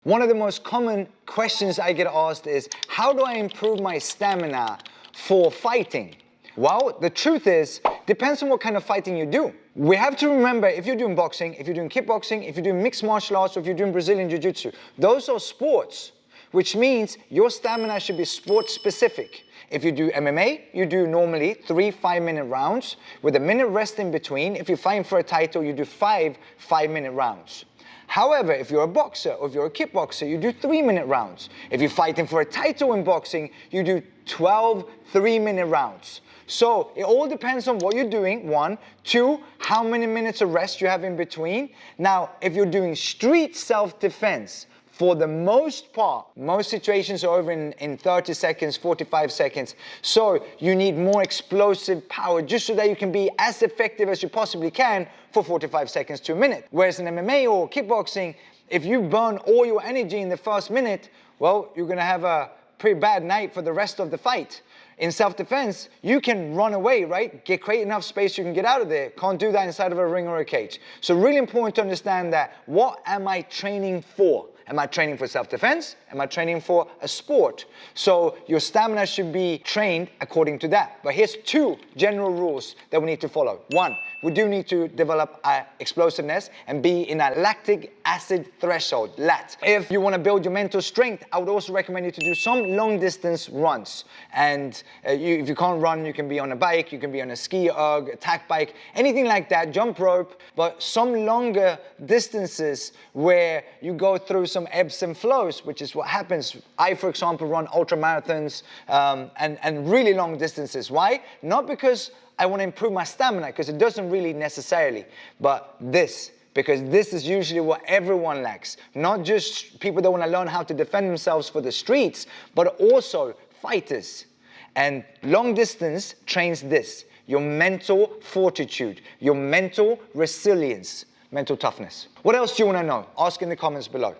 One of the most common questions I get asked is, how do I improve my stamina for fighting? Well, the truth is, depends on what kind of fighting you do. We have to remember, if you're doing boxing, if you're doing kickboxing, if you're doing mixed martial arts, or if you're doing Brazilian jiu-jitsu, those are sports, which means your stamina should be sport specific. If you do MMA, you do normally 3 5-minute rounds with a minute rest in between. If you're fighting for a title, you do 5 5-minute rounds. However, if you're a boxer or if you're a kickboxer, you do 3-minute rounds. If you're fighting for a title in boxing, you do 12 3-minute rounds. So it all depends on what you're doing, 1. 2, how many minutes of rest you have in between. Now, if you're doing street self-defense, for the most part, most situations are over in 30 seconds, 45 seconds. So you need more explosive power just so that you can be as effective as you possibly can for 45 seconds to a minute. Whereas in MMA or kickboxing, if you burn all your energy in the first minute, well, you're gonna have a pretty bad night for the rest of the fight. In self-defense, you can run away, right? Create enough space you can get out of there. Can't do that inside of a ring or a cage. So really important to understand that, what am I training for? Am I training for self-defense? Am I training for a sport? So your stamina should be trained according to that. But here's 2 general rules that we need to follow. 1, we do need to develop explosiveness and be in a lactic acid threshold, LAT. If you want to build your mental strength, I would also recommend you to do some long distance runs. And if you can't run, you can be on a bike, you can be on a Skierg, a tack bike, anything like that, jump rope, but some longer distances where you go through some ebbs and flows, which is what happens. I, for example, run ultra marathons and really long distances. Why? Not because I want to improve my stamina, because it doesn't really necessarily, but because this is usually what everyone lacks. Not just people that want to learn how to defend themselves for the streets, but also fighters. And long distance trains this: your mental fortitude, your mental resilience, mental toughness. What else do you want to know? Ask in the comments below.